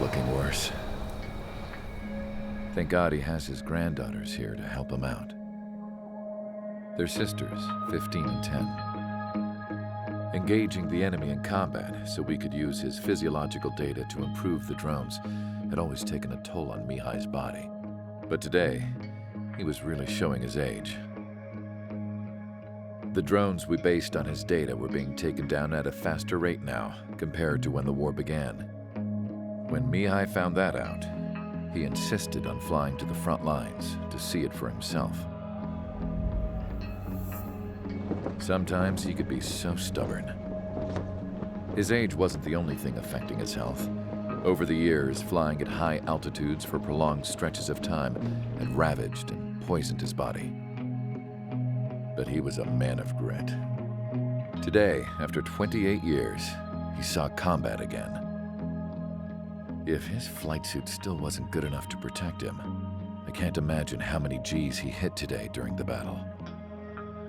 looking worse. Thank God he has his granddaughters here to help him out. They're sisters, 15 and 10. Engaging the enemy in combat so we could use his physiological data to improve the drones had always taken a toll on Mihai's body. But today, he was really showing his age. The drones we based on his data were being taken down at a faster rate now compared to when the war began. When Mihai found that out, he insisted on flying to the front lines to see it for himself. Sometimes he could be so stubborn. His age wasn't the only thing affecting his health. Over the years, flying at high altitudes for prolonged stretches of time had ravaged and poisoned his body. But he was a man of grit. Today, after 28 years, he saw combat again. If his flight suit still wasn't good enough to protect him, I can't imagine how many G's he hit today during the battle.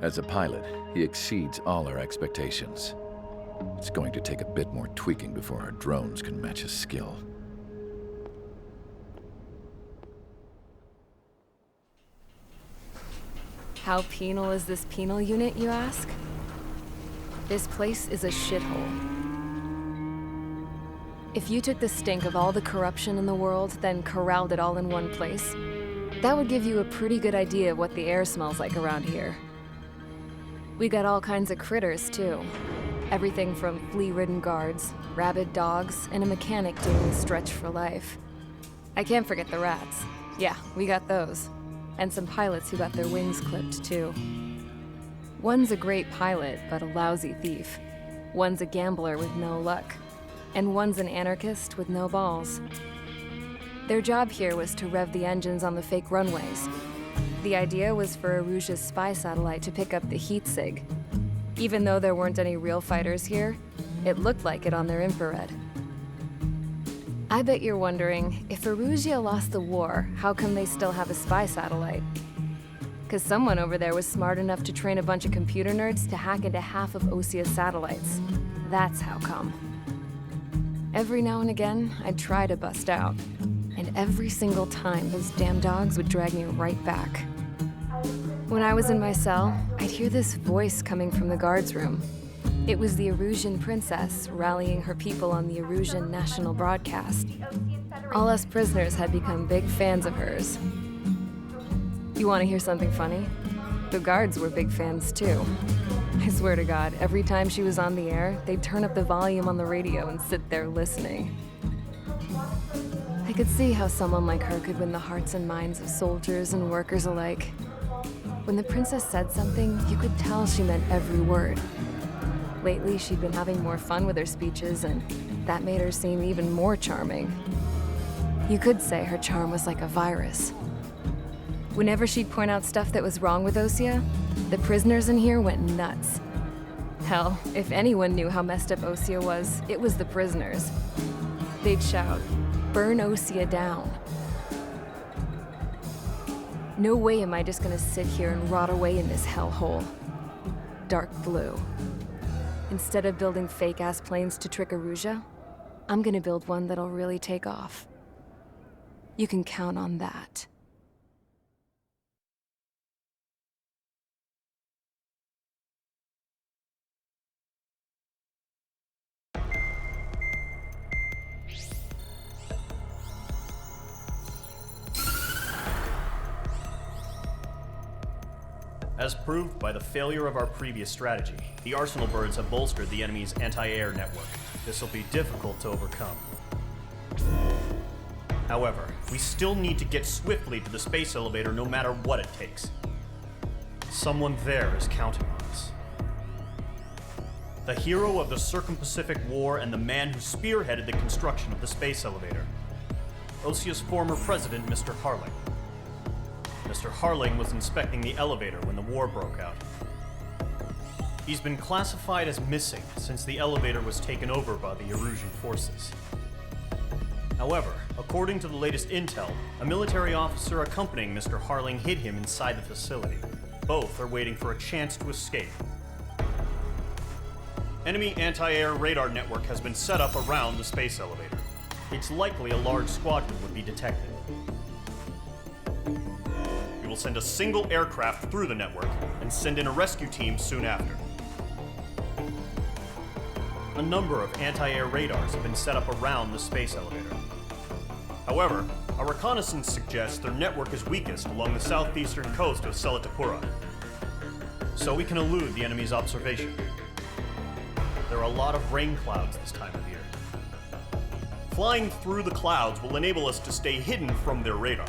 As a pilot, he exceeds all our expectations. It's going to take a bit more tweaking before our drones can match his skill. How penal is this penal unit, you ask? This place is a shithole. If you took the stink of all the corruption in the world, then corralled it all in one place, that would give you a pretty good idea of what the air smells like around here. We got all kinds of critters, too. Everything from flea-ridden guards, rabid dogs, and a mechanic doing the stretch for life. I can't forget the rats. Yeah, we got those. And some pilots who got their wings clipped, too. One's a great pilot, but a lousy thief. One's a gambler with no luck. And one's an anarchist with no balls. Their job here was to rev the engines on the fake runways. The idea was for Aruja's spy satellite to pick up the heat sig. Even though there weren't any real fighters here, it looked like it on their infrared. I bet you're wondering, if Aruja lost the war, how come they still have a spy satellite? 'Cause someone over there was smart enough to train a bunch of computer nerds to hack into half of Osia's satellites. That's how come. Every now and again, I'd try to bust out. And every single time, those damn dogs would drag me right back. When I was in my cell, I'd hear this voice coming from the guards room. It was the Erusian princess rallying her people on the Erusian national broadcast. All us prisoners had become big fans of hers. You want to hear something funny? The guards were big fans too. I swear to God, every time she was on the air, they'd turn up the volume on the radio and sit there listening. I could see how someone like her could win the hearts and minds of soldiers and workers alike. When the princess said something, you could tell she meant every word. Lately, she'd been having more fun with her speeches, and that made her seem even more charming. You could say her charm was like a virus. Whenever she'd point out stuff that was wrong with Osia, the prisoners in here went nuts. Hell, if anyone knew how messed up Osia was, it was the prisoners. They'd shout, "Burn Osia down." No way am I just gonna sit here and rot away in this hellhole. Dark blue. Instead of building fake-ass planes to trick Aruja, I'm gonna build one that'll really take off. You can count on that. As proved by the failure of our previous strategy, the Arsenal birds have bolstered the enemy's anti-air network. This will be difficult to overcome. However, we still need to get swiftly to the space elevator no matter what it takes. Someone there is counting on us. The hero of the Circum-Pacific War and the man who spearheaded the construction of the space elevator. Osia's former president, Mr. Harling. Mr. Harling was inspecting the elevator when the war broke out. He's been classified as missing since the elevator was taken over by the Erusian forces. However, according to the latest intel, a military officer accompanying Mr. Harling hid him inside the facility. Both are waiting for a chance to escape. Enemy anti-air radar network has been set up around the space elevator. it's likely a large squadron would be detected. We will send a single aircraft through the network and send in a rescue team soon after. A number of anti-air radars have been set up around the space elevator. However, our reconnaissance suggests their network is weakest along the southeastern coast of Selatapura, so we can elude the enemy's observation. There are a lot of rain clouds this time of year. Flying through the clouds will enable us to stay hidden from their radar.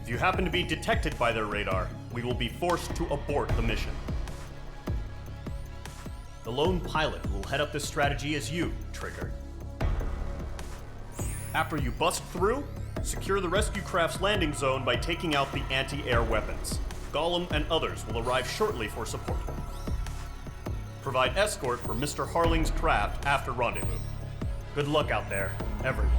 If you happen to be detected by their radar, we will be forced to abort the mission. The lone pilot will head up this strategy as you, Trigger. After you bust through, secure the rescue craft's landing zone by taking out the anti-air weapons. Gollum and others will arrive shortly for support. Provide escort for Mr. Harling's craft after rendezvous. Good luck out there, everyone.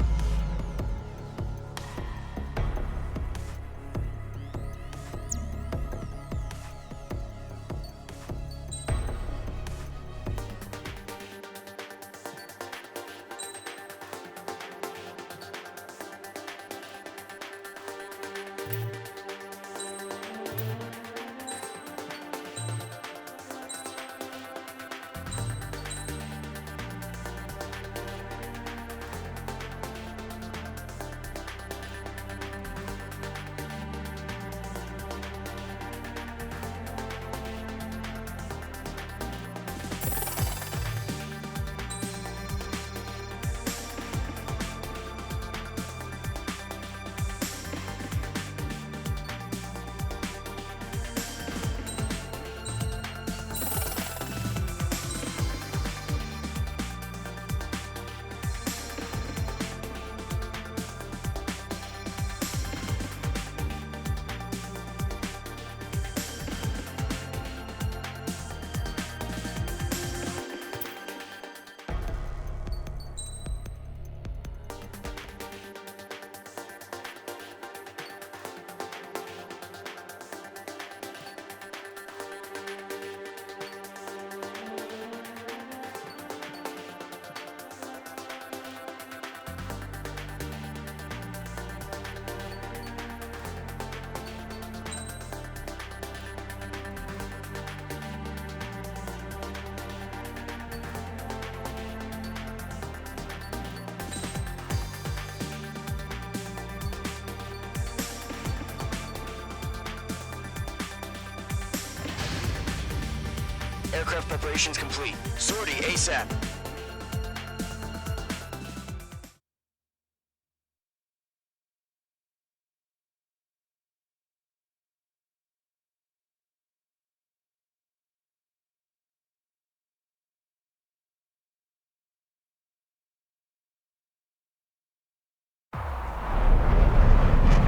Aircraft preparations complete. Sortie ASAP.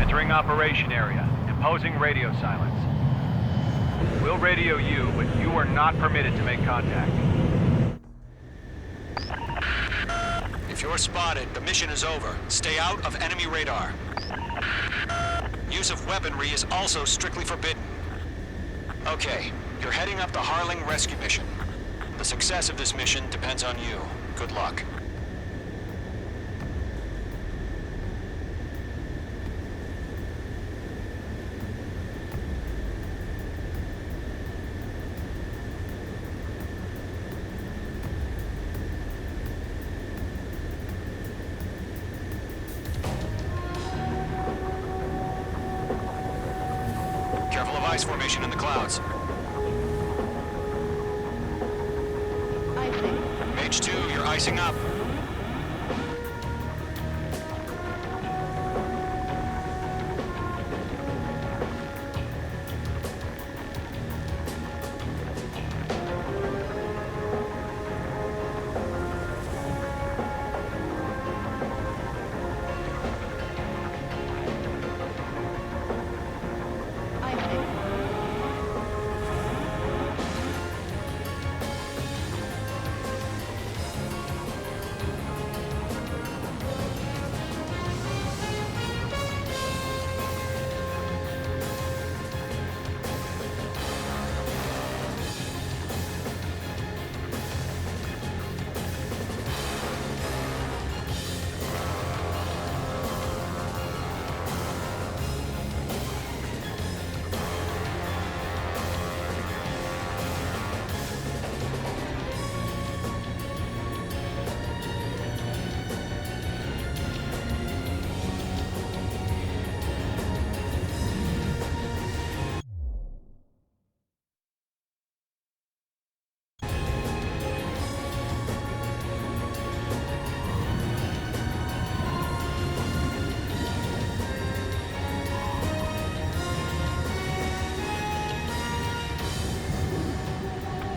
Entering operation area. Imposing radio silence. We'll radio you, but you are not permitted to make contact. If you're spotted, the mission is over. Stay out of enemy radar. Use of weaponry is also strictly forbidden. Okay, you're heading up the Harling rescue mission. The success of this mission depends on you. Good luck. Careful of ice formation in the clouds. Icing. Mage 2, you're icing up.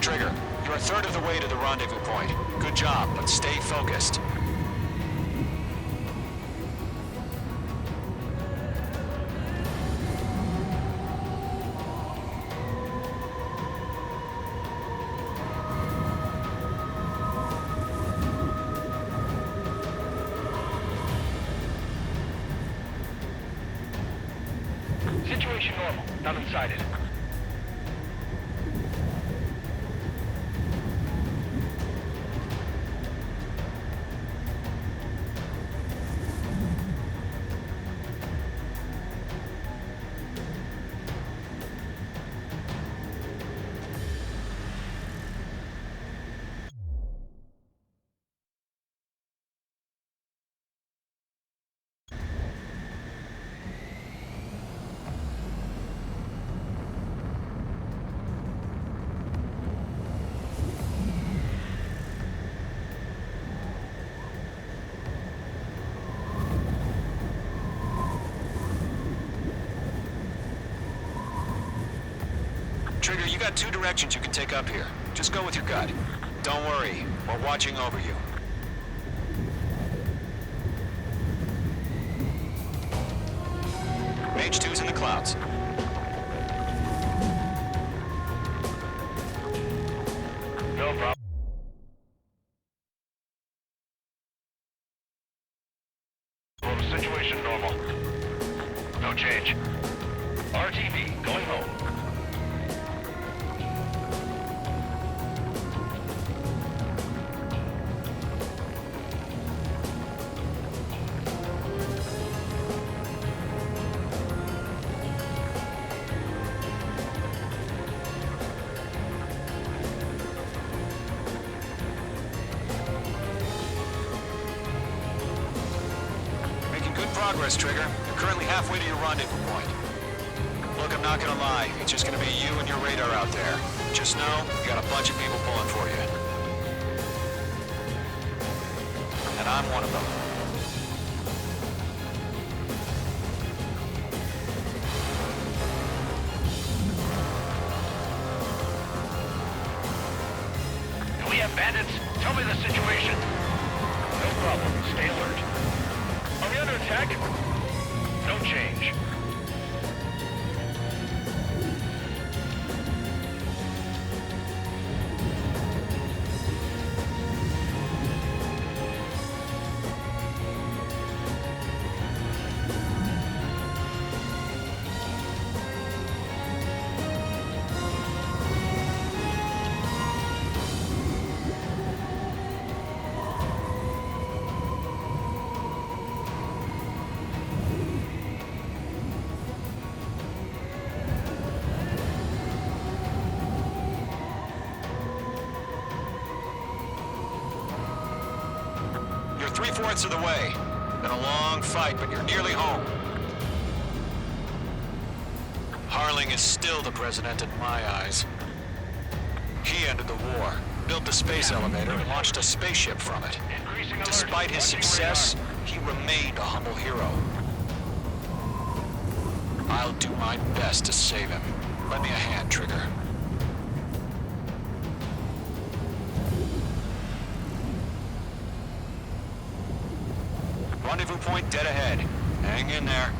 Trigger, you're a third of the way to the rendezvous point. Good job, but stay focused. Situation normal. Nothing sighted. Trigger, you got two directions you can take up here. Just go with your gut. Don't worry, we're watching over you. Mage 2's in the clouds. No problem. Well, situation normal. No change. RTV, going home. Making good progress, Trigger. You're currently halfway to your rendezvous point. Look, I'm not gonna lie. It's just gonna be you and your radar out there. Just know, you got a bunch of people pulling for you. And I'm one of them. Do we have bandits? Tell me the situation. No problem. Stay alert. Are we under attack? No change. You're 3/4 of the way. Been a long fight, but you're nearly home. Harling is still the president in my eyes. He ended the war, built the space elevator, and launched a spaceship from it. Increasing alert. Despite his Watching success, radar. he remained a humble hero. I'll do my best to save him. Lend me a hand, Trigger. Rendezvous point dead ahead. Hang in there.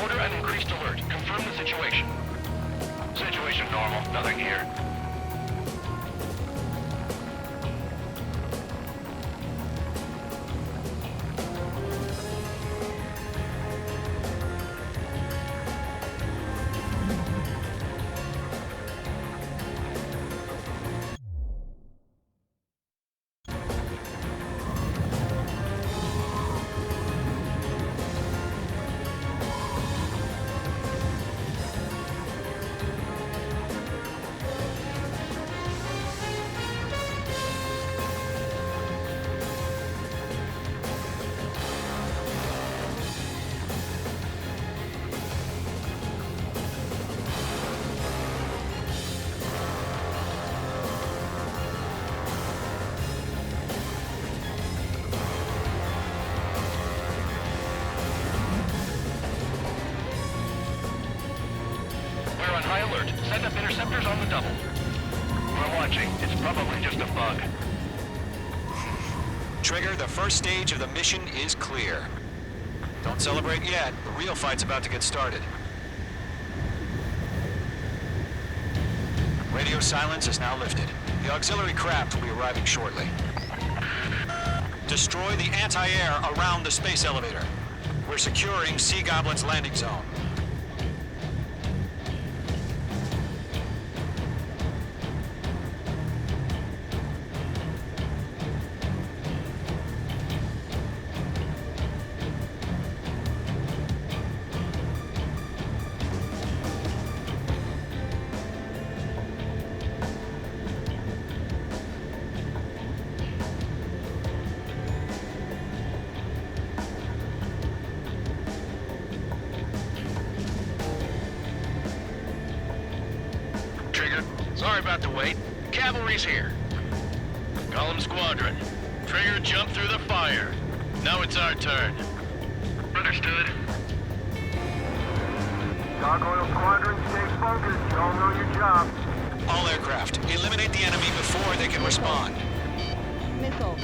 Order an increased alert. Confirm the situation. Situation normal. Nothing here. log. Trigger, the first stage of the mission is clear. Don't celebrate yet. The real fight's about to get started. Radio silence is now lifted. The auxiliary craft will be arriving shortly. Destroy the anti-air around the space elevator. We're securing Sea Goblin's landing zone. Sorry about the wait. Cavalry's here. Call them Squadron. Trigger jumped through the fire. Now it's our turn. Understood. Gargoyle Squadron, stay focused. Y'all know your job. All aircraft, eliminate the enemy before they can respond. Missile.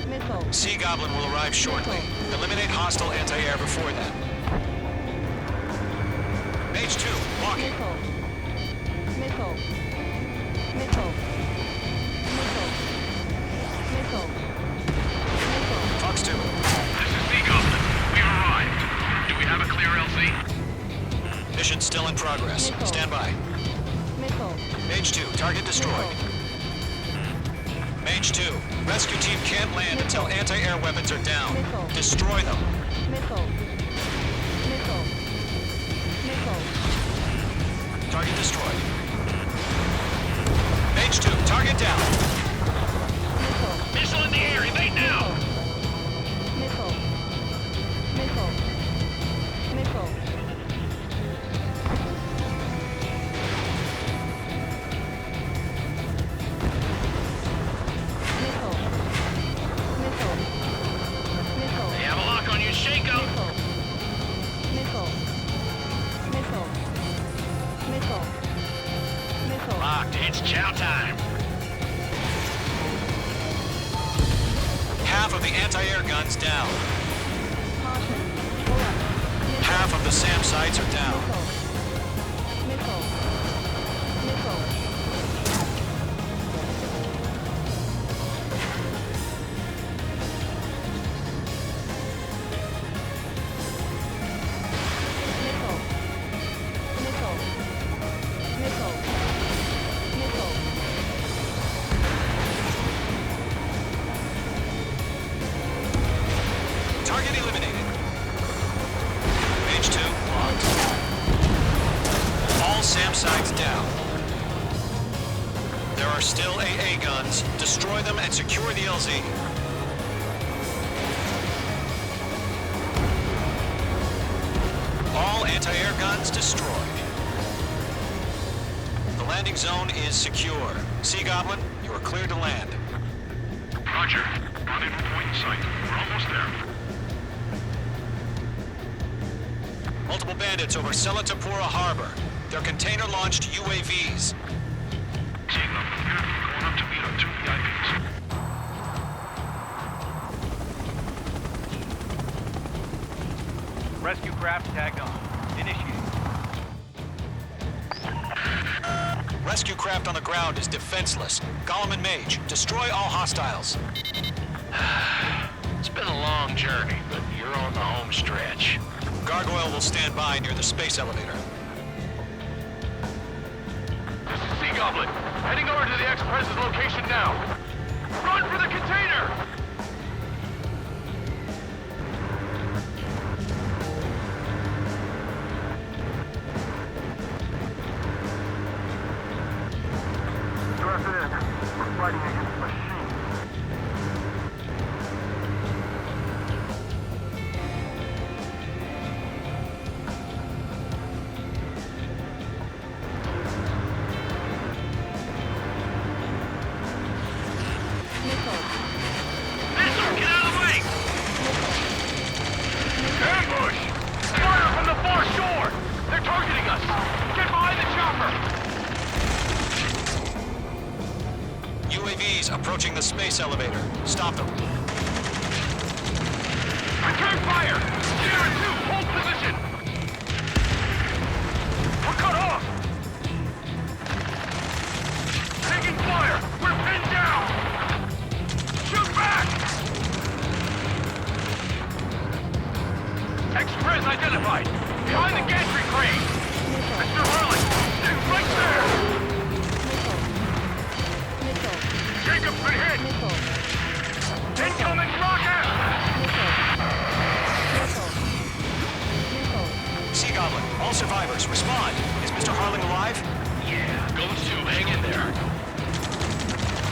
Missile. Sea Goblin will arrive shortly. Eliminate hostile anti-air before then. Mage 2, walking. Missile. Missile. Missile. Missile. Missile. Fox 2. This is Sea Goblin. We arrived. Do we have a clear LZ? Mission still in progress. Stand by. Missile. Mage 2, target destroyed. Mage 2, rescue team can't land until anti-air weapons are down. Destroy them. Missile. Missile. Missile. Target destroyed. Mage 2, target down. Missile. Missile in the air. Evade now. Missile. Missile. Missile. Missile. Missile. Missile. They have a lock on you. Shake 'em. Missile. Missile. Missile. Missile. Locked. It's chow time. Half of the anti-air guns down. Caution. Pull up. Half of the SAM sites are down. Missile. Missile. Missile. Missile. Missile. Missile. Target eliminated. Mage 2, locked. All SAM sites down. There are still AA guns. Destroy them and secure the LZ. All anti-air guns destroyed. The landing zone is secure. Sea Goblin, you are cleared to land. Roger. Rendezvous point in sight. We're almost there. Multiple bandits over Selatapura Harbor. They're container-launched UAVs. Seeing them. Going up to meet our 2 VIPs. Rescue craft tagged on. Initiating. Rescue craft on the ground is defenseless. Gollum and Mage, destroy all hostiles. It's been a long journey, but you're on the home stretch. Gargoyle will stand by near the space elevator. This is Sea Goblin. Heading over to the Express's location now. Run for the container! Stress in. We're fighting against machines. Missile. Missile, get out of the way! Ambush! Fire from the far shore! They're targeting us! Get behind the chopper! UAV UAVs approaching the space elevator. Stop them. Return fire! Sierra 2, hold position! We're cut off! Taking fire! We're pinned down! Shoot back! Express identified! Behind the gantry crane! Mr. Hurley! Stay right there! Missile. Jacob's been hit! Missile. Incoming rocket! Missile. Missile. Sea Goblin, all survivors, respond. Is Mr. Harling alive? Yeah, goes to. Hang in there.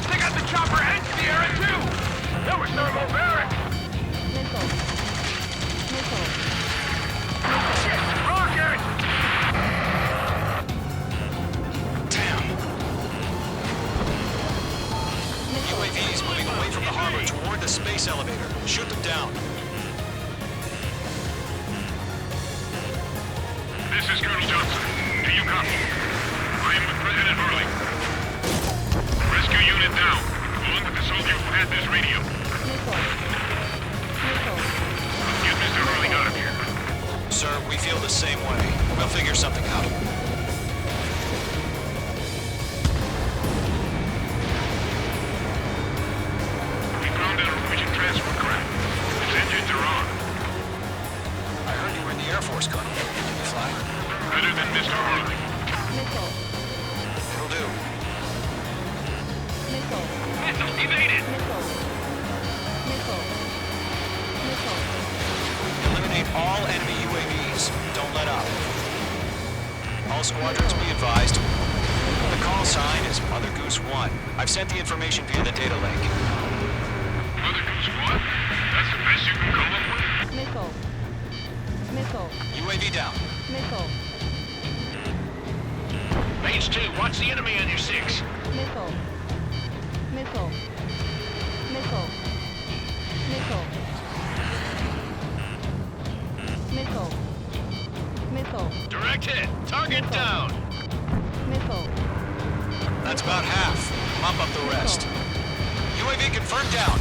They got the chopper and Sierra too! That was thermobaric! Missile. Missile. Shit! Rocket! Damn. UAVs moving away from the harbor toward the space elevator. Shoot them down. This is Colonel Johnson. Do you copy? I am with President Hurley. Rescue unit down, along with the soldier who had this radio. Missile. Missile. Get Mr. Hurley out of here. Sir, we feel the same way. We'll figure something out. We found a Norwegian transfer craft. Its engines are on. I heard you were in the Air Force, Colonel. Can you fly? Better than Mr. Hurley. Missile. It'll do. Missile. Missile evaded! Missile. Missile. Missile. Eliminate all enemy UAVs. Don't let up. All squadrons be advised. The call sign is Mother Goose 1. I've sent the information via the data link. Mother Goose 1? That's the best you can come up with? Missile. Missile. UAV down. Missile. Range 2, watch the enemy on your 6. Missile. Missile. Missile. Missile. Missile. Missile. Direct hit. Target down. Missile. That's about half. Mop up the rest. UAV confirmed down.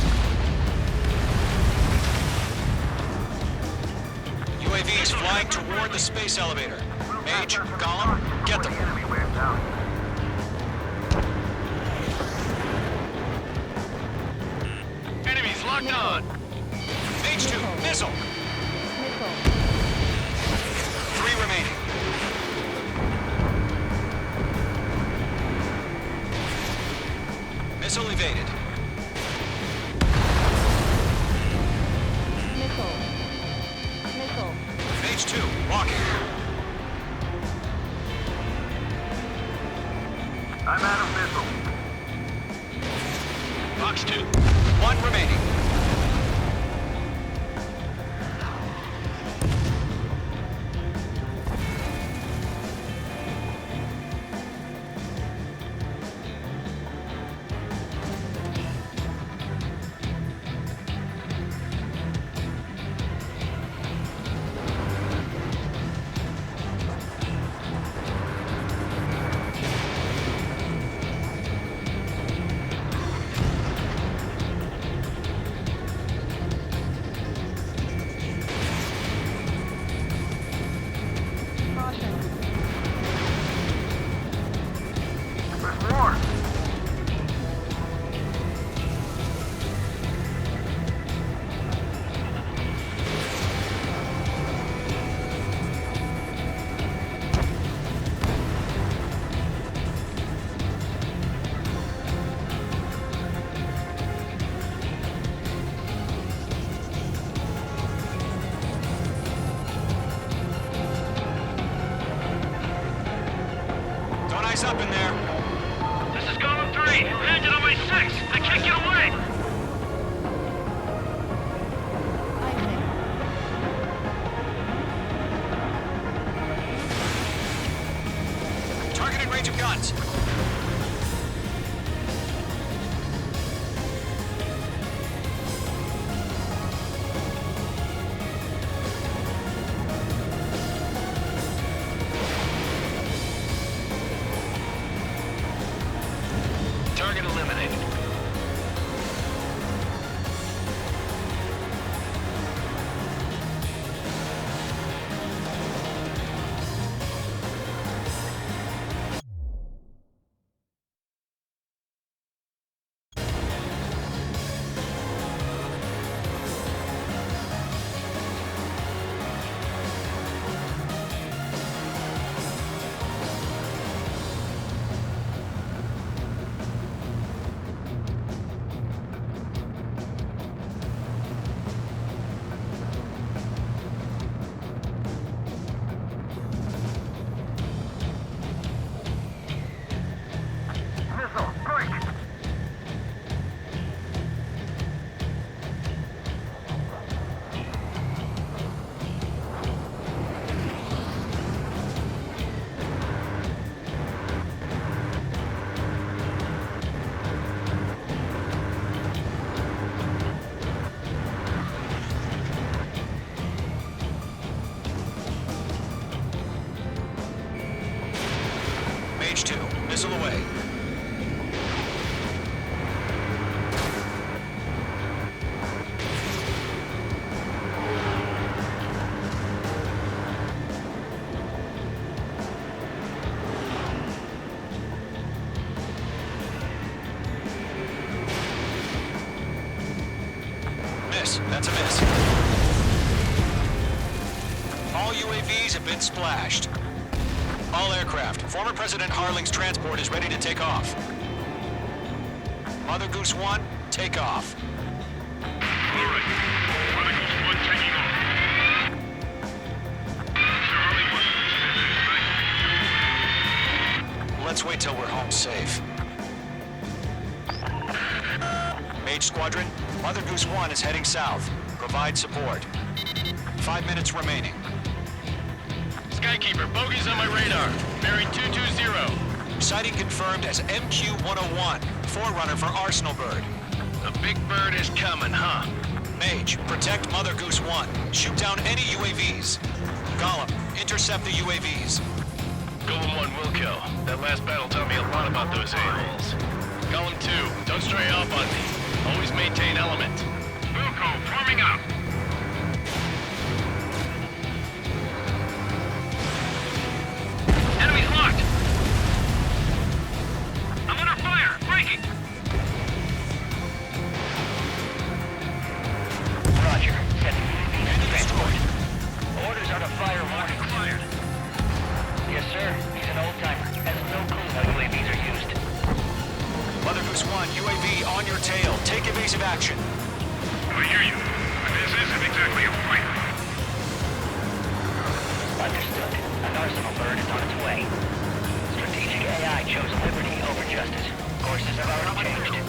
UAVs flying toward the space elevator. Mage, Gollum, get them. Enemies locked on. Mage 2, missile. Missile. 3 remaining. Missile evaded. Missile. Missile. Mage 2, walking. I'm out of missile. Box 2, 1 remaining. miss. That's a miss. All UAVs have been splashed. All aircraft. Former President Harling's transport is ready to take off. Mother Goose 1, take off. All right. Mother Goose 1 taking off. Mr. Harling wants Let's wait till we're home safe. Mage Squadron, Mother Goose 1 is heading south. Provide support. 5 minutes remaining. Skykeeper, bogeys on my radar. Bearing 220. Sighting confirmed as MQ-101, forerunner for Arsenal Bird. The big bird is coming, huh? Mage, protect Mother Goose 1. Shoot down any UAVs. Gollum, intercept the UAVs. Golem 1 will kill. That last battle taught me a lot about those a-holes. Golem 2, don't stray off on me. Always maintain element. Wilco, forming up. Enemy's locked. I'm under fire. Breaking. Roger. Setting UAV transport. Orders are to fire warning. Fired. Yes, sir. He's an old-timer. Has no clue how UAVs are used. Mother Goose 1, UAV on your tail. Take evasive action. I hear you. But this isn't exactly a fight. Understood. An Arsenal Bird is on its way. Strategic AI chose liberty over justice. Courses have already changed.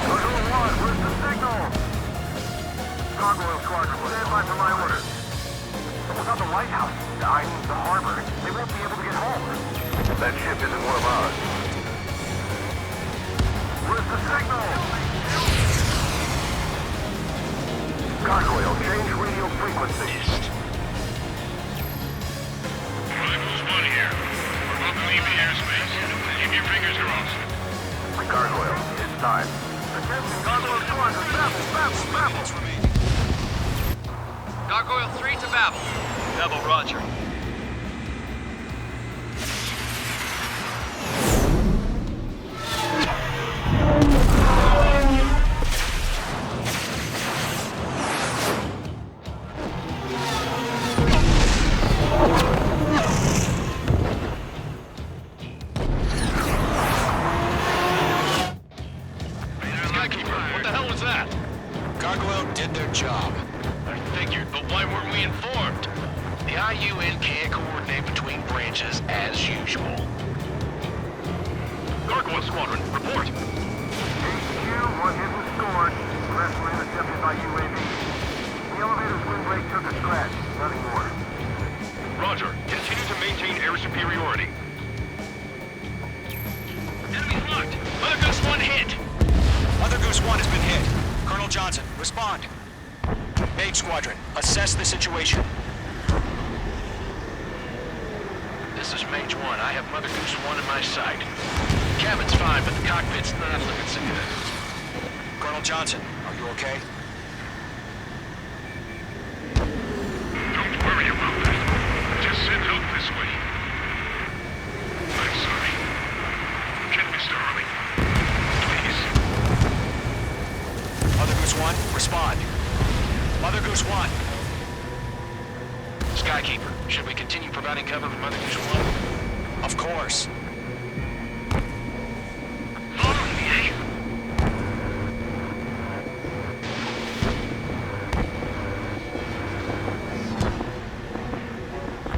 Control 1, where's the signal? Gargoyle Squadron, stand by for my orders. Without the lighthouse, I mean the harbor, they won't be able to get home. That ship isn't one of ours. Where's the signal? Gargoyle, change radio frequency. Rivals 1 here. We're about to leave the airspace. Keep your fingers crossed. Gargoyle, it's time. Attention, Gargoyle Squadron, babble. Gargoyle 3 to Babel. Babel, roger. Skykeeper, what the hell was that? Gargoyle did their job. I figured, but why weren't we informed? The IUN can't coordinate between branches as usual. Gargoyle Squadron, report. HQ, one hit was scored. The rest were intercepted by UAV. The elevator's wind brake took a scratch. Nothing more. Roger. Continue to maintain air superiority. Enemy's locked. Mother Goose 1 hit. Mother Goose 1 has been hit. Colonel Johnson, respond. Mage Squadron, assess the situation. This is Mage 1. I have Mother Goose 1 in my sight. Cabin's fine, but the cockpit's not looking so good. Colonel Johnson, are you okay? Don't worry about that. Just send help this way. I'm sorry. Get Mr. Harling. Please. Mother Goose 1, respond. Mother Goose 1. Skykeeper, should we continue providing cover for Mother Goose 1? Of course. Follow me, eh?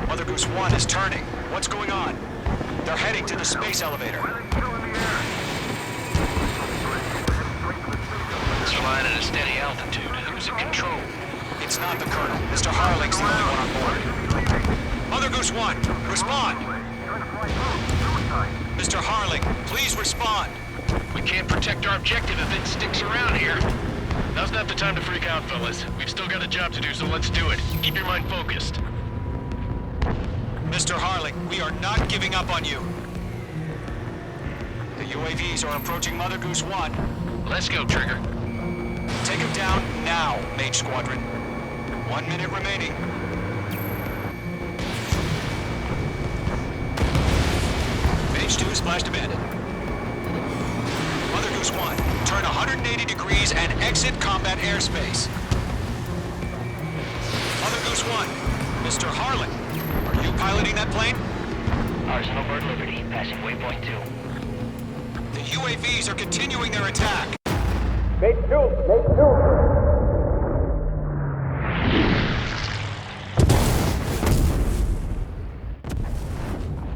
Mother Goose 1 is turning. What's going on? They're heading to the space elevator. It's flying at a steady altitude. Who's in control? It's not the Colonel. Mr. Harling's the only one on board. Mother Goose 1, respond! Mr. Harling, please respond. We can't protect our objective if it sticks around here. Now's not the time to freak out, fellas. We've still got a job to do, so let's do it. Keep your mind focused. Mr. Harling, we are not giving up on you. The UAVs are approaching Mother Goose 1. Let's go, Trigger. Take him down now, Mage Squadron. 1 minute remaining. Mage 2 is splashed abandoned. Mother Goose 1, turn 180 degrees and exit combat airspace. Mother Goose 1, Mr. Harlan, are you piloting that plane? Arsenal Bird Liberty, passing waypoint 2. The UAVs are continuing their attack.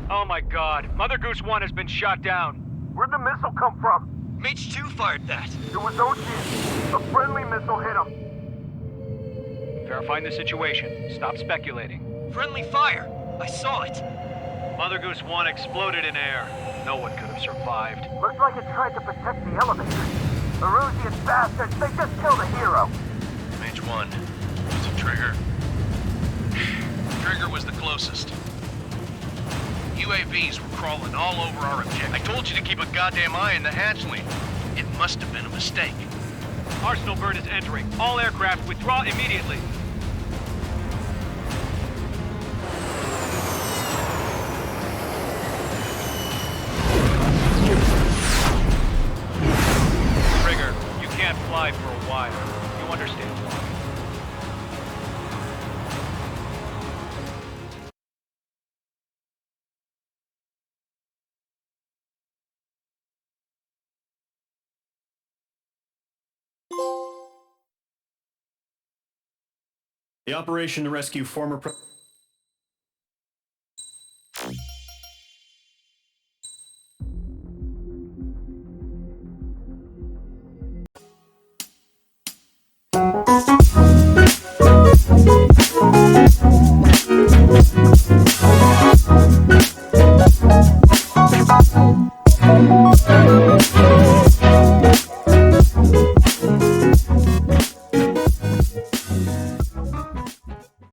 Oh my god, Mother Goose 1 has been shot down. Where'd the missile come from? Mage 2 fired that. It was OG. A friendly missile hit him. Verifying the situation. Stop speculating. Friendly fire. I saw it. Mother Goose 1 exploded in air. No one could have survived. Looks like it tried to protect the elevator. Erusian bastards, they just killed a hero. Mage 1. Was it Trigger? Trigger was the closest. UAVs were crawling all over our objective. I told you to keep a goddamn eye on the hatchling. It must have been a mistake. Arsenal Bird is entering. All aircraft withdraw immediately. Trigger, you can't fly for a while. You understand why. The operation to rescue former